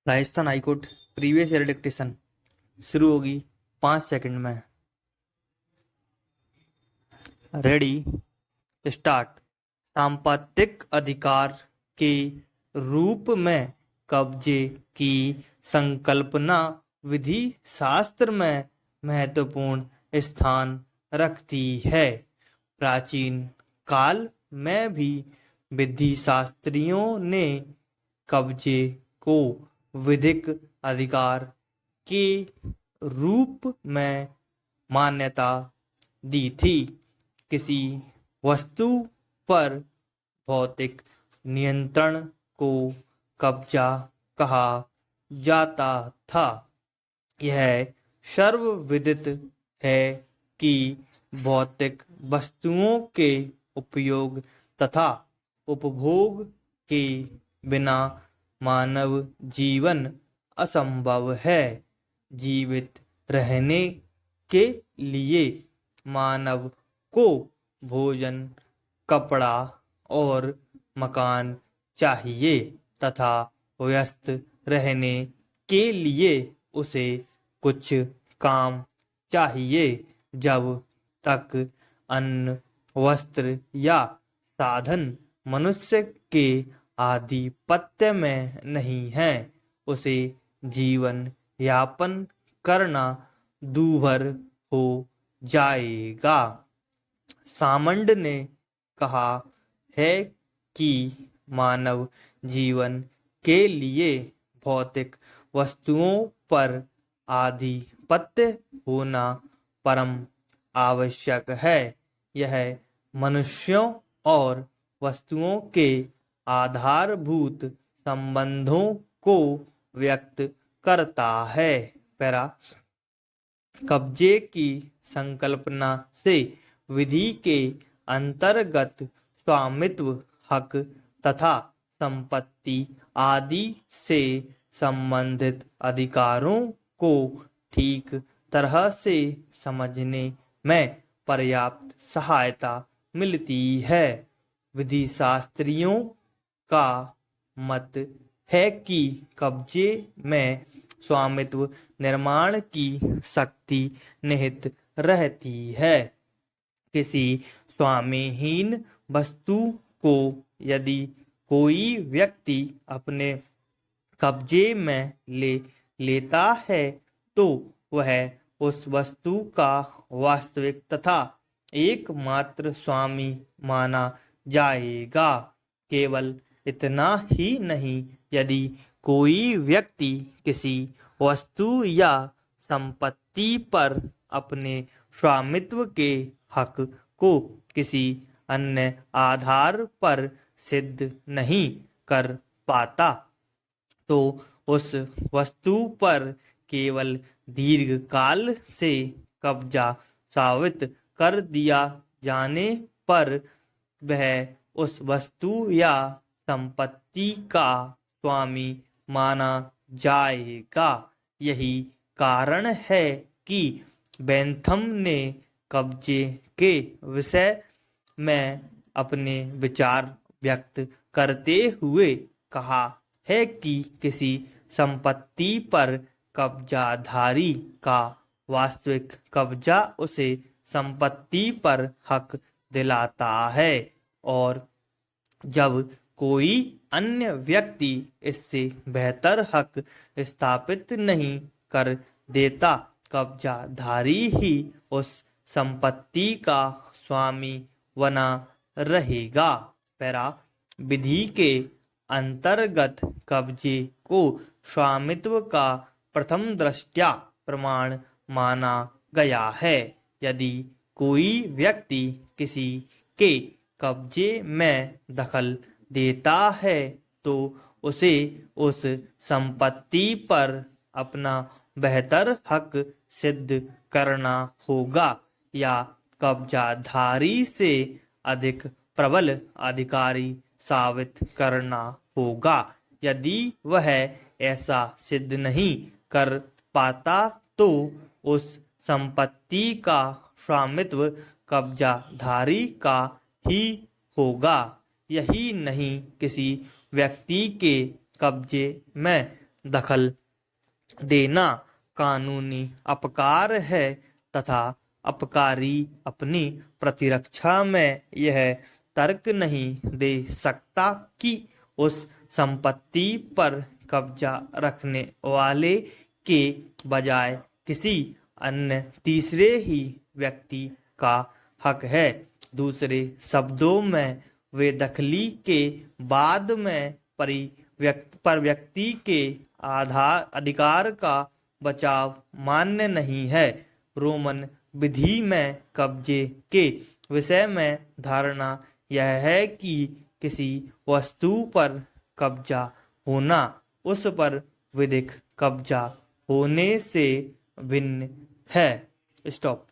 Rajasthan high court previous year dictation शुरू होगी 5 second में। Ready, start. संपत्तिक अधिकार के रूप में कब्जे की संकल्पना विधि शास्त्र में महत्वपूर्ण स्थान रखती है। प्राचीन काल में भी विधि शास्त्रियों ने कब्जे को विधिक अधिकार के रूप में मान्यता दी थी। किसी वस्तु पर भौतिक नियंत्रण को कब्जा कहा जाता था। यह सर्वविदित है कि भौतिक वस्तुओं के उपयोग तथा उपभोग के बिना मानव जीवन असंभव है। जीवित रहने के लिए मानव को भोजन, कपड़ा और मकान चाहिए तथा व्यस्त रहने के लिए उसे कुछ काम चाहिए। जब तक अन्न, वस्त्र या साधन मनुष्य के आधिपत्य में नहीं है, उसे जीवन यापन करना दूभर हो जाएगा। सामंड ने कहा है कि मानव जीवन के लिए भौतिक वस्तुओं पर आधिपत्य होना परम आवश्यक है। यह मनुष्यों और वस्तुओं के आधारभूत संबंधों को व्यक्त करता है। पैरा, कब्जे की संकल्पना से विधि के अंतर्गत स्वामित्व हक तथा संपत्ति आदि से संबंधित अधिकारों को ठीक तरह से समझने में पर्याप्त सहायता मिलती है। विधि शास्त्रियों का मत है कि कब्जे में स्वामित्व निर्माण की शक्ति निहित रहती है। किसी स्वामीहीन वस्तु को यदि कोई व्यक्ति अपने कब्जे में लेता है तो वह उस वस्तु का वास्तविक तथा एकमात्र स्वामी माना जाएगा। केवल इतना ही नहीं, यदि कोई व्यक्ति किसी वस्तु या संपत्ति पर अपने स्वामित्व के हक को किसी अन्य आधार पर सिद्ध नहीं कर पाता, तो उस वस्तु पर केवल दीर्घकाल से कब्जा साबित कर दिया जाने पर वह उस वस्तु या संपत्ति का स्वामी माना जाएगा। यही कारण है कि बेंथम ने कब्जे के विषय में अपने विचार व्यक्त करते हुए कहा है कि किसी संपत्ति पर कब्जाधारी का वास्तविक कब्जा उसे संपत्ति पर हक दिलाता है, और जब कोई अन्य व्यक्ति इससे बेहतर हक स्थापित नहीं कर देता, कब्जाधारी ही उस संपत्ति का स्वामी बना रहेगा। पैरा, विधि के अंतर्गत कब्जे को स्वामित्व का प्रथम दृष्टया प्रमाण माना गया है। यदि कोई व्यक्ति किसी के कब्जे में दखल देता है तो उसे उस संपत्ति पर अपना बेहतर हक सिद्ध करना होगा या कब्जाधारी से अधिक प्रबल अधिकारी साबित करना होगा। यदि वह ऐसा सिद्ध नहीं कर पाता तो उस संपत्ति का स्वामित्व कब्जाधारी का ही होगा। यही नहीं किसी व्यक्ति के कब्जे में दखल देना कानूनी अपकार है तथा अपकारी अपनी प्रतिरक्षा में यह तर्क नहीं दे सकता कि उस संपत्ति पर कब्जा रखने वाले के बजाय किसी अन्य तीसरे ही व्यक्ति का हक है। दूसरे शब्दों में वे दखली के बाद में पर व्यक्ति के आधार अधिकार का बचाव मान्य नहीं है। रोमन विधि में कब्जे के विषय में धारणा यह है कि किसी वस्तु पर कब्जा होना उस पर विधिक कब्जा होने से भिन्न है। स्टॉप।